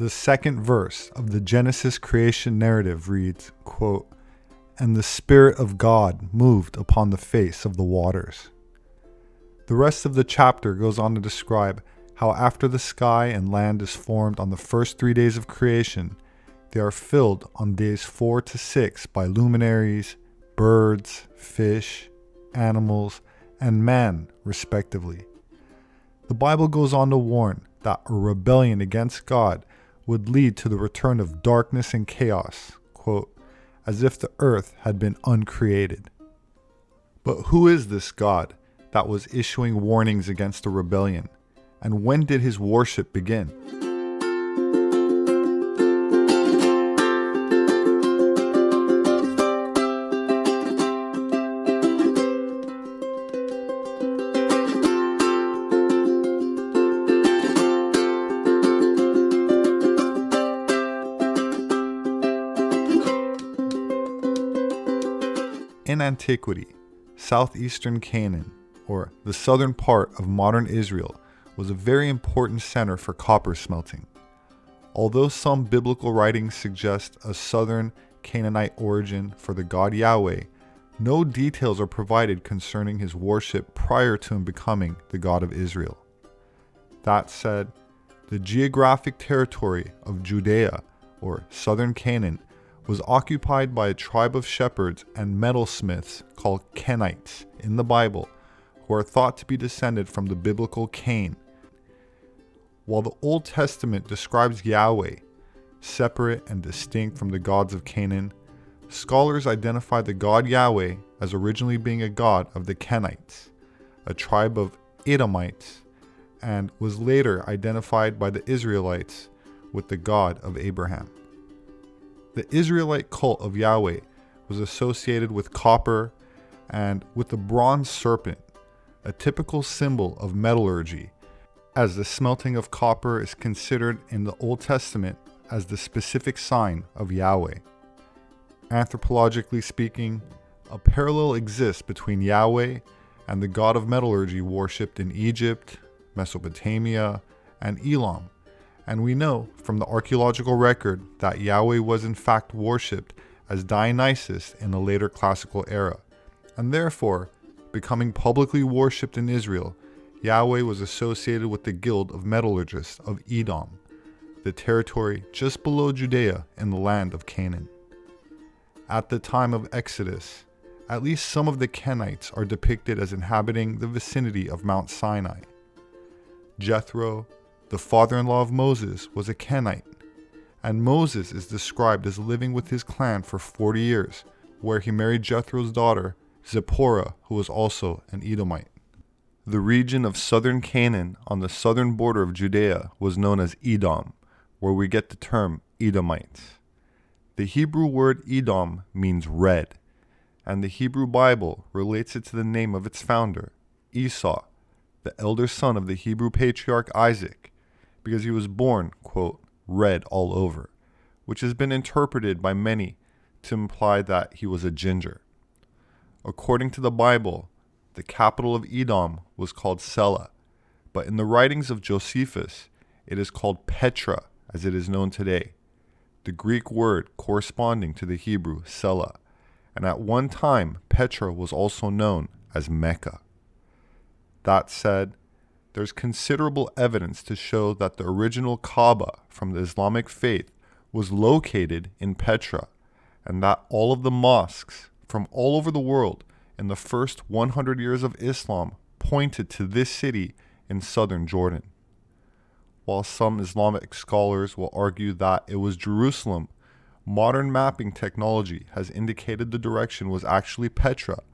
The second verse of the Genesis creation narrative reads, quote, "And the Spirit of God moved upon the face of the waters." The rest of the chapter goes on to describe how after the sky and land is formed on the first 3 days of creation, they are filled on days 4 to 6 by luminaries, birds, fish, animals, and man, respectively. The Bible goes on to warn that a rebellion against God would lead to the return of darkness and chaos, quote, "as if the earth had been uncreated." But who is this God that was issuing warnings against the rebellion? And when did his worship begin? In antiquity, southeastern Canaan, or the southern part of modern Israel, was a very important center for copper smelting. Although some biblical writings suggest a southern Canaanite origin for the god Yahweh, no details are provided concerning his worship prior to him becoming the God of Israel. That said, the geographic territory of Judea, or southern Canaan, was occupied by a tribe of shepherds and metalsmiths called Canaanites in the Bible, who are thought to be descended from the biblical Cain. While the Old Testament describes Yahweh separate and distinct from the gods of Canaan, scholars identify the god Yahweh as originally being a god of the Canaanites, a tribe of Edomites, and was later identified by the Israelites with the God of Abraham. The Israelite cult of Yahweh was associated with copper and with the bronze serpent, a typical symbol of metallurgy, as the smelting of copper is considered in the Old Testament as the specific sign of Yahweh. Anthropologically speaking, a parallel exists between Yahweh and the god of metallurgy worshipped in Egypt, Mesopotamia, and Elam. And we know from the archaeological record that Yahweh was in fact worshipped as Dionysus in the later classical era, and therefore, becoming publicly worshipped in Israel, Yahweh was associated with the guild of metallurgists of Edom, the territory just below Judea in the land of Canaan. At the time of Exodus, at least some of the Canaanites are depicted as inhabiting the vicinity of Mount Sinai. Jethro, the father-in-law of Moses, was a Canaanite, and Moses is described as living with his clan for 40 years, where he married Jethro's daughter, Zipporah, who was also an Edomite. The region of southern Canaan on the southern border of Judea was known as Edom, where we get the term Edomites. The Hebrew word Edom means red, and the Hebrew Bible relates it to the name of its founder, Esau, the elder son of the Hebrew patriarch Isaac, because he was born, quote, red all over, which has been interpreted by many to imply that he was a ginger. According to the Bible, the capital of Edom was called Selah, but in the writings of Josephus, it is called Petra, as it is known today, the Greek word corresponding to the Hebrew Selah, and at one time Petra was also known as Mecca. That said, there's considerable evidence to show that the original Kaaba from the Islamic faith was located in Petra, and that all of the mosques from all over the world in the first 100 years of Islam pointed to this city in southern Jordan. While some Islamic scholars will argue that it was Jerusalem, modern mapping technology has indicated the direction was actually Petra,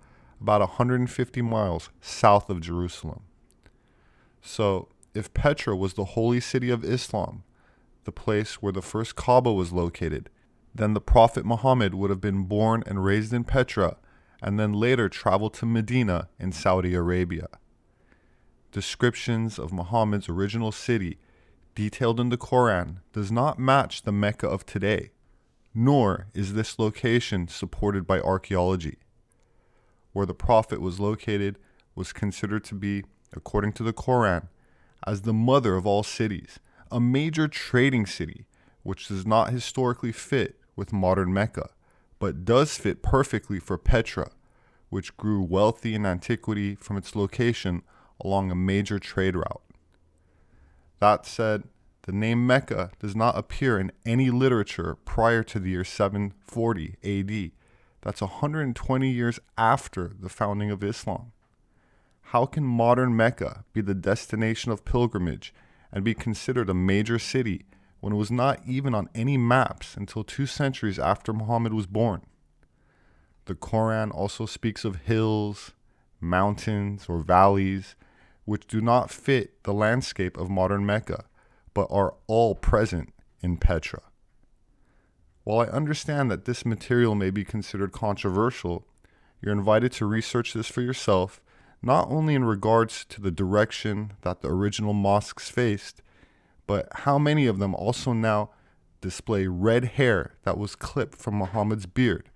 about 150 miles south of Jerusalem. So, if Petra was the holy city of Islam, the place where the first Kaaba was located, then the Prophet Muhammad would have been born and raised in Petra, and then later traveled to Medina in Saudi Arabia. Descriptions of Muhammad's original city, detailed in the Quran, does not match the Mecca of today, nor is this location supported by archaeology. Where the Prophet was located was considered to be, according to the Quran, as the mother of all cities, a major trading city which does not historically fit with modern Mecca, but does fit perfectly for Petra, which grew wealthy in antiquity from its location along a major trade route. That said, the name Mecca does not appear in any literature prior to the year 740 AD. That's 120 years after the founding of Islam. How can modern Mecca be the destination of pilgrimage and be considered a major city when it was not even on any maps until 2 centuries after Muhammad was born? The Quran also speaks of hills, mountains, or valleys, which do not fit the landscape of modern Mecca, but are all present in Petra. While I understand that this material may be considered controversial, you're invited to research this for yourself, not only in regards to the direction that the original mosques faced, but how many of them also now display red hair that was clipped from Muhammad's beard,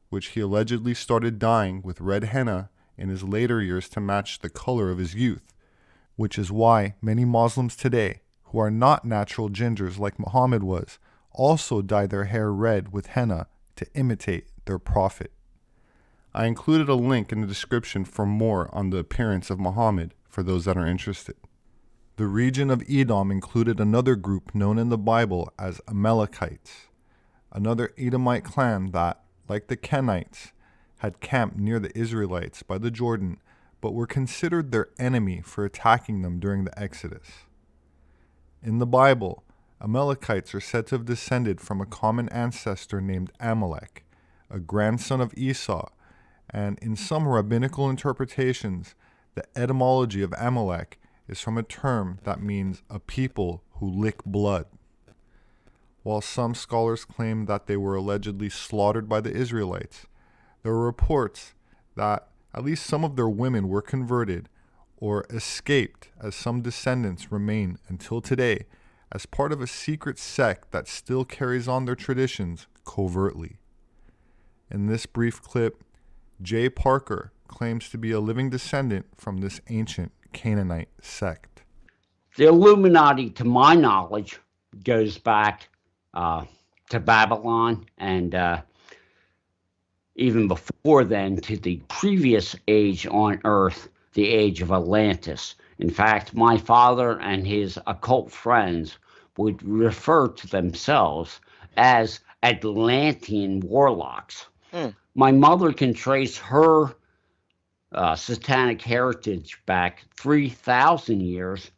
which he allegedly started dyeing with red henna in his later years to match the color of his youth, which is why many Muslims today, who are not natural gingers like Muhammad was, also dye their hair red with henna to imitate their prophet. I included a link in the description for more on the appearance of Muhammad for those that are interested. The region of Edom included another group known in the Bible as Amalekites, another Edomite clan that, like the Canaanites, had camped near the Israelites by the Jordan, but were considered their enemy for attacking them during the Exodus. In the Bible, Amalekites are said to have descended from a common ancestor named Amalek, a grandson of Esau, and in some rabbinical interpretations, the etymology of Amalek is from a term that means a people who lick blood. While some scholars claim that they were allegedly slaughtered by the Israelites, there are reports that at least some of their women were converted or escaped, as some descendants remain until today as part of a secret sect that still carries on their traditions covertly. In this brief clip, Jay Parker claims to be a living descendant from this ancient Canaanite sect. The Illuminati, to my knowledge, goes back to Babylon and even before then to the previous age on Earth, the age of Atlantis. In fact, my father and his occult friends would refer to themselves as Atlantean warlocks. My mother can trace her satanic heritage back 3,000 years,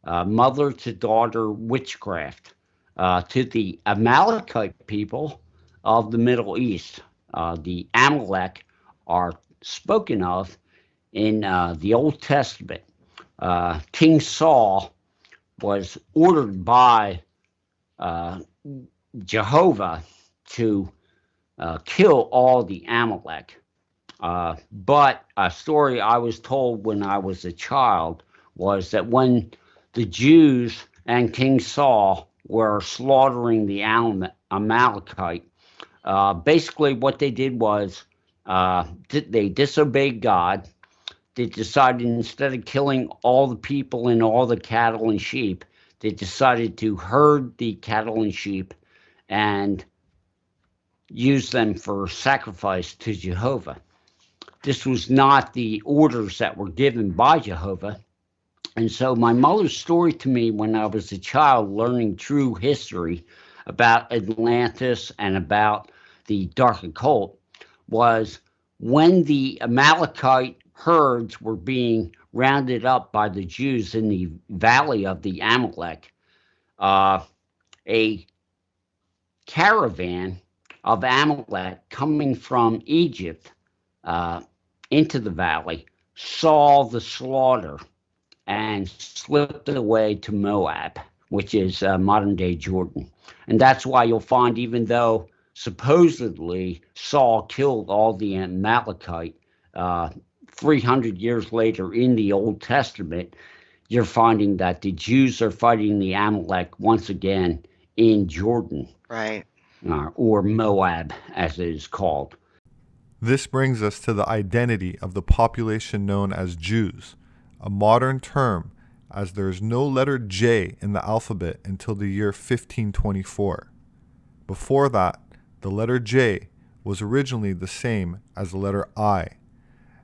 mother to daughter witchcraft, to the Amalekite people of the Middle East. The Amalek are spoken of in the Old Testament. King Saul was ordered by Jehovah to kill all the Amalek. But a story I was told when I was a child was that when the Jews and King Saul were slaughtering the Amalekite, basically what they did was they disobeyed God. They decided instead of killing all the people and all the cattle and sheep, they decided to herd the cattle and sheep and use them for sacrifice to Jehovah. This was not the orders that were given by Jehovah. And so my mother's story to me when I was a child learning true history about Atlantis and about the dark occult was when the Amalekite herds were being rounded up by the Jews in the valley of the Amalek, a caravan of Amalek coming from Egypt into the valley saw the slaughter and slipped away to Moab, which is modern-day Jordan. And that's why you'll find, even though supposedly Saul killed all the Amalekite 300 years later in the Old Testament, you're finding that the Jews are fighting the Amalek once again in Jordan. Right. Or Moab, as it is called. This brings us to the identity of the population known as Jews, a modern term as there is no letter J in the alphabet until the year 1524. Before that, the letter J was originally the same as the letter I,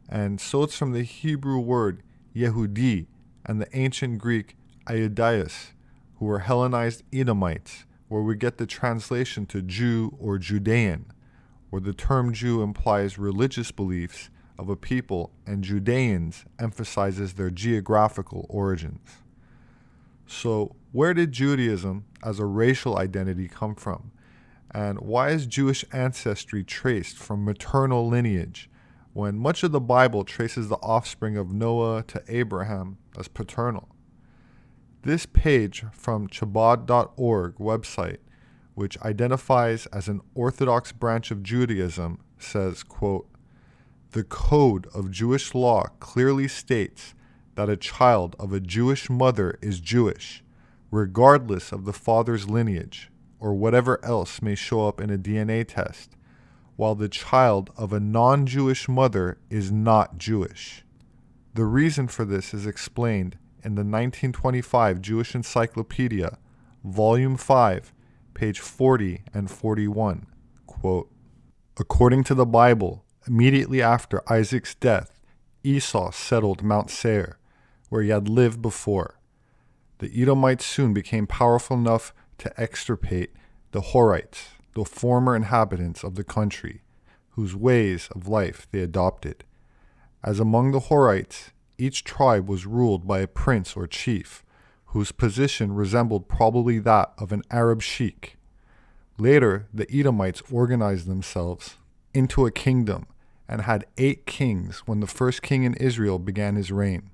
and so it's from the Hebrew word Yehudi and the ancient Greek Iudaios, who were Hellenized Edomites, where we get the translation to Jew or Judean, where the term Jew implies religious beliefs of a people and Judeans emphasizes their geographical origins. So, where did Judaism as a racial identity come from? And why is Jewish ancestry traced from maternal lineage when much of the Bible traces the offspring of Noah to Abraham as paternal? This page from Chabad.org website, which identifies as an Orthodox branch of Judaism, says, quote, "The code of Jewish law clearly states that a child of a Jewish mother is Jewish, regardless of the father's lineage or whatever else may show up in a DNA test, while the child of a non-Jewish mother is not Jewish." The reason for this is explained in the 1925 Jewish Encyclopedia, Volume 5, page 40 and 41, quote, "According to the Bible, immediately after Isaac's death, Esau settled Mount Seir, where he had lived before. The Edomites soon became powerful enough to extirpate the Horites, the former inhabitants of the country, whose ways of life they adopted. As among the Horites, each tribe was ruled by a prince or chief, whose position resembled probably that of an Arab sheikh. Later, the Edomites organized themselves into a kingdom and had 8 kings when the first king in Israel began his reign.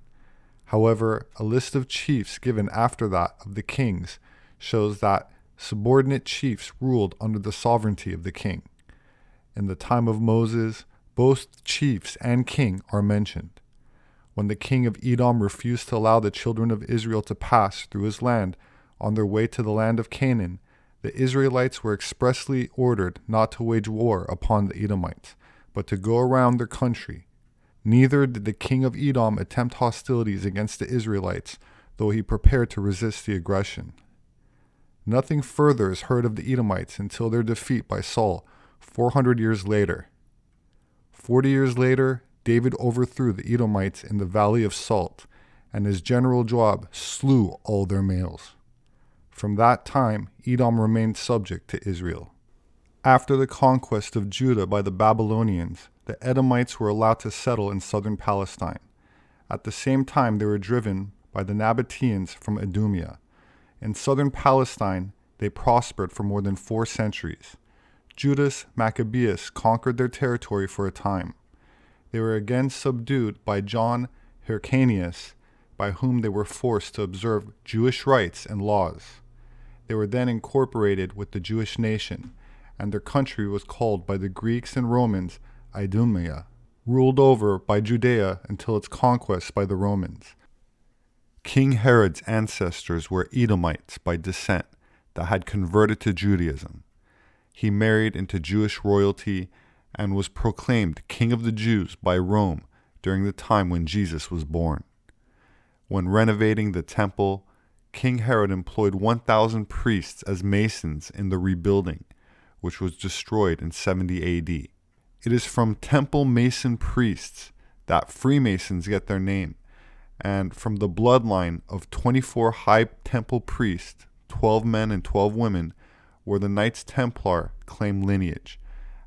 However, a list of chiefs given after that of the kings shows that subordinate chiefs ruled under the sovereignty of the king. In the time of Moses, both chiefs and king are mentioned. When the king of Edom refused to allow the children of Israel to pass through his land on their way to the land of Canaan, the Israelites were expressly ordered not to wage war upon the Edomites, but to go around their country. Neither did the king of Edom attempt hostilities against the Israelites, though he prepared to resist the aggression. Nothing further is heard of the Edomites until their defeat by Saul 400 years later. 40 years later, David overthrew the Edomites in the Valley of Salt, and his general Joab slew all their males. From that time, Edom remained subject to Israel. After the conquest of Judah by the Babylonians, the Edomites were allowed to settle in southern Palestine. At the same time, they were driven by the Nabateans from Idumea. In southern Palestine, they prospered for more than 4 centuries. Judas Maccabeus conquered their territory for a time. They were again subdued by John Hyrcanus, by whom they were forced to observe Jewish rites and laws. They were then incorporated with the Jewish nation, and their country was called by the Greeks and Romans Idumea, ruled over by Judea until its conquest by the Romans. King Herod's ancestors were Edomites by descent that had converted to Judaism. He married into Jewish royalty and was proclaimed King of the Jews by Rome during the time when Jesus was born. When renovating the temple, King Herod employed 1,000 priests as masons in the rebuilding, which was destroyed in 70 AD. It is from temple mason priests that Freemasons get their name, and from the bloodline of 24 high temple priests, 12 men and 12 women, where the Knights Templar claim lineage,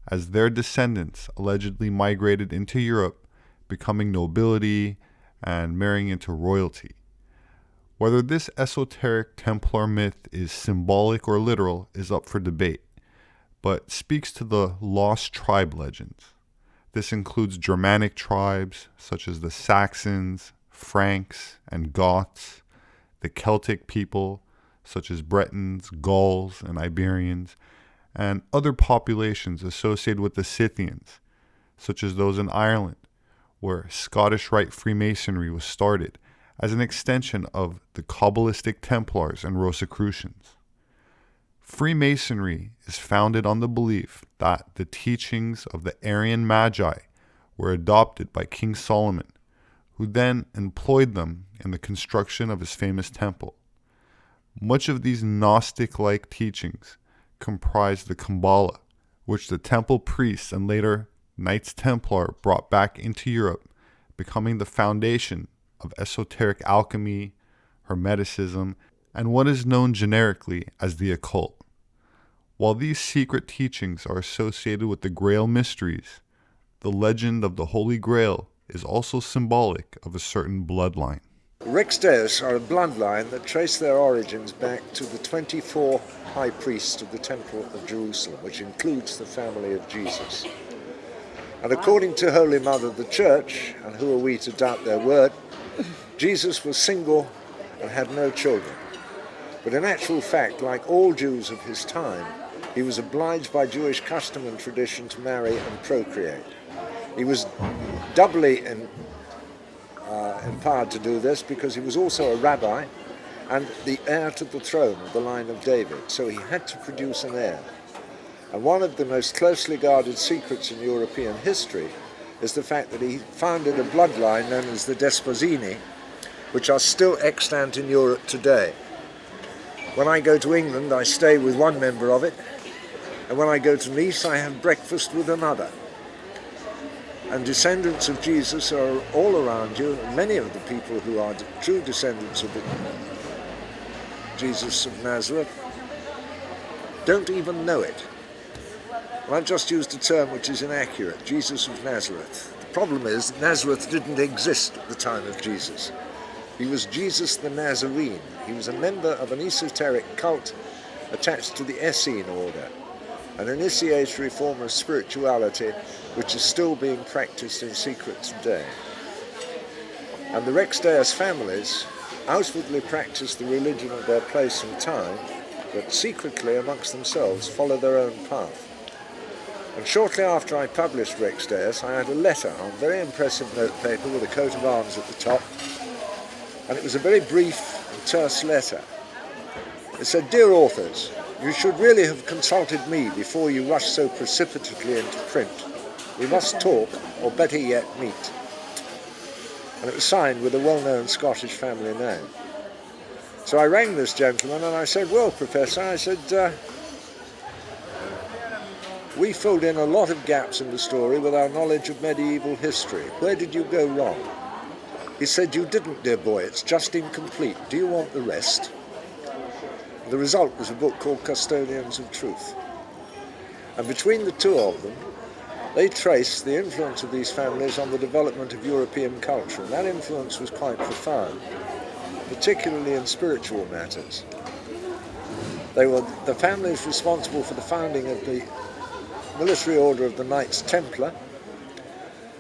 as their descendants allegedly migrated into Europe, becoming nobility and marrying into royalty. Whether this esoteric Templar myth is symbolic or literal is up for debate, but speaks to the lost tribe legends. This includes Germanic tribes such as the Saxons, Franks, and Goths, the Celtic people such as Bretons, Gauls, and Iberians, and other populations associated with the Scythians, such as those in Ireland, where Scottish Rite Freemasonry was started as an extension of the Kabbalistic Templars and Rosicrucians. Freemasonry is founded on the belief that the teachings of the Aryan Magi were adopted by King Solomon, who then employed them in the construction of his famous temple. Much of these Gnostic-like teachings comprised the Kabbalah, which the temple priests and later Knights Templar brought back into Europe, becoming the foundation of esoteric alchemy, Hermeticism, and what is known generically as the occult. While these secret teachings are associated with the Grail mysteries, the legend of the Holy Grail is also symbolic of a certain bloodline. Rex Deus are a bloodline that trace their origins back to the 24 high priests of the Temple of Jerusalem, which includes the family of Jesus. And according to Holy Mother the Church, and who are we to doubt their word, Jesus was single and had no children. But in actual fact, like all Jews of his time, he was obliged by Jewish custom and tradition to marry and procreate. He was doubly empowered to do this because he was also a rabbi and the heir to the throne of the line of David, so he had to produce an heir. And one of the most closely guarded secrets in European history is the fact that he founded a bloodline known as the Desposini, which are still extant in Europe today. When I go to England, I stay with one member of it, and when I go to Nice, I have breakfast with another. And descendants of Jesus are all around you, and many of the people who are true descendants of Jesus of Nazareth don't even know it. And I've just used a term which is inaccurate, Jesus of Nazareth. The problem is that Nazareth didn't exist at the time of Jesus. He was Jesus the Nazarene. He was a member of an esoteric cult attached to the Essene order, an initiatory form of spirituality which is still being practiced in secret today. And the Rex Deus families outwardly practice the religion of their place and time, but secretly amongst themselves follow their own path. And shortly after I published Rex Deus, I had a letter on very impressive notepaper with a coat of arms at the top, and it was a very brief and terse letter. It said, "Dear authors, you should really have consulted me before you rushed so precipitately into print. We must talk, or better yet, meet." And it was signed with a well-known Scottish family name. So I rang this gentleman and I said, "Well, Professor," I said, "we filled in a lot of gaps in the story with our knowledge of medieval history. Where did you go wrong?" He said, "You didn't, dear boy, it's just incomplete. Do you want the rest?" The result was a book called Custodians of Truth. And between the two of them, they traced the influence of these families on the development of European culture, and that influence was quite profound, particularly in spiritual matters. They were the families responsible for the founding of the military order of the Knights Templar,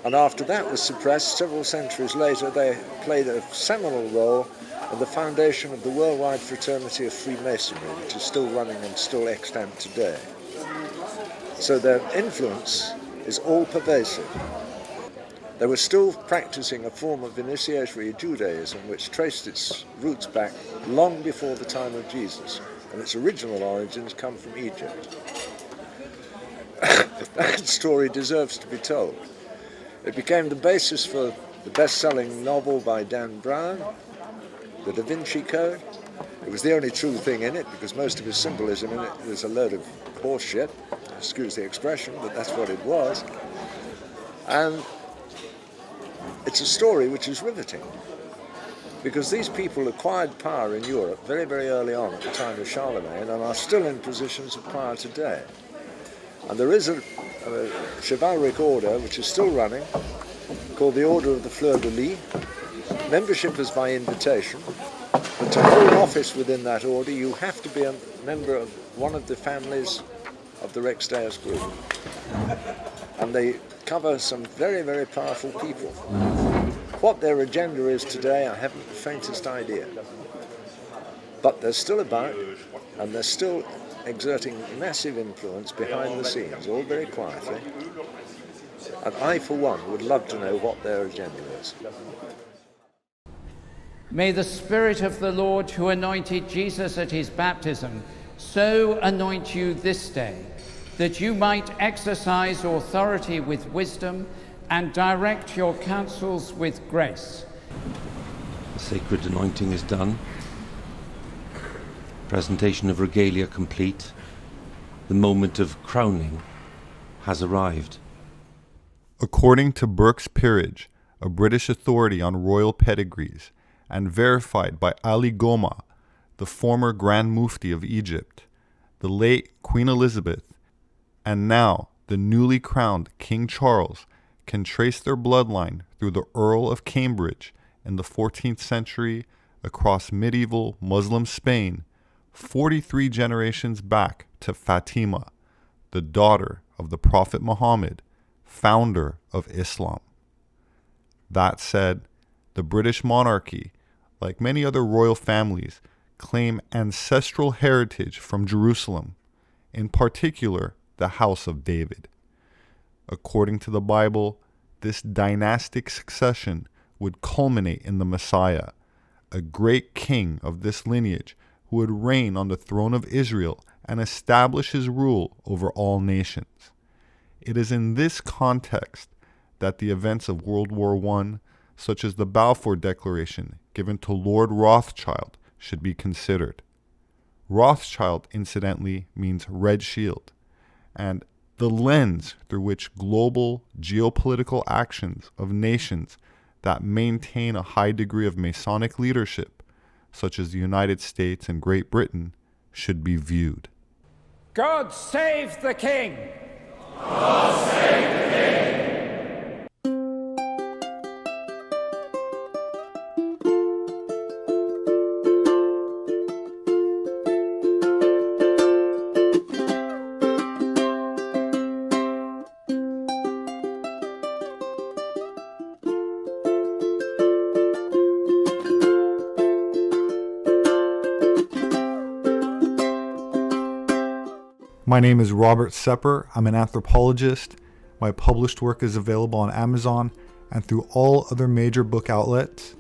and after that was suppressed, several centuries later, they played a seminal role in the foundation of the worldwide fraternity of Freemasonry, which is still running and still extant today. So their influence is all pervasive. They were still practicing a form of initiatory Judaism which traced its roots back long before the time of Jesus, and its original origins come from Egypt. That story deserves to be told. It became the basis for the best-selling novel by Dan Brown, The Da Vinci Code. It was the only true thing in it, because most of his symbolism in it was a load of horse shit. Excuse the expression, but that's what it was. And it's a story which is riveting, because these people acquired power in Europe very, very early on at the time of Charlemagne and are still in positions of power today. And there is a chivalric order which is still running, called the Order of the Fleur de Lis. Membership is by invitation, but to hold office within that order you have to be a member of one of the families of the Rex Deus group. And they cover some very, very powerful people. What their agenda is today, I haven't the faintest idea. But they're still about, and they're still exerting massive influence behind the scenes, all very quietly. And I, for one, would love to know what their agenda is. May the Spirit of the Lord, who anointed Jesus at his baptism, so anoint you this day, that you might exercise authority with wisdom and direct your counsels with grace. The sacred anointing is done. Presentation of regalia complete. the moment of crowning has arrived. According to Burke's Peerage, a British authority on royal pedigrees, and verified by Ali Goma, the former Grand Mufti of Egypt, the late Queen Elizabeth, and now the newly crowned King Charles can trace their bloodline through the Earl of Cambridge in the 14th century across medieval Muslim Spain, 43 generations back to Fatima, the daughter of the Prophet Muhammad, founder of Islam. That said, the British monarchy, like many other royal families, claim ancestral heritage from Jerusalem, in particular the House of David. According to the Bible, this dynastic succession would culminate in the Messiah, a great king of this lineage who would reign on the throne of Israel and establish his rule over all nations. It is in this context that the events of World War I, such as the Balfour Declaration given to Lord Rothschild, should be considered. Rothschild, incidentally, means red shield, and the lens through which global geopolitical actions of nations that maintain a high degree of Masonic leadership, such as the United States and Great Britain, should be viewed. God save the King! God save the King! My name is Robert Sepehr. I'm an anthropologist. My published work is available on Amazon and through all other major book outlets.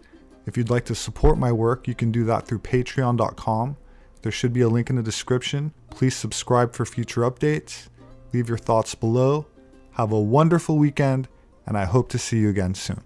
If you'd like to support my work, you can do that through patreon.com. There should be a link in the description. Please subscribe for future updates. Leave your thoughts below. Have a wonderful weekend, and I hope to see you again soon.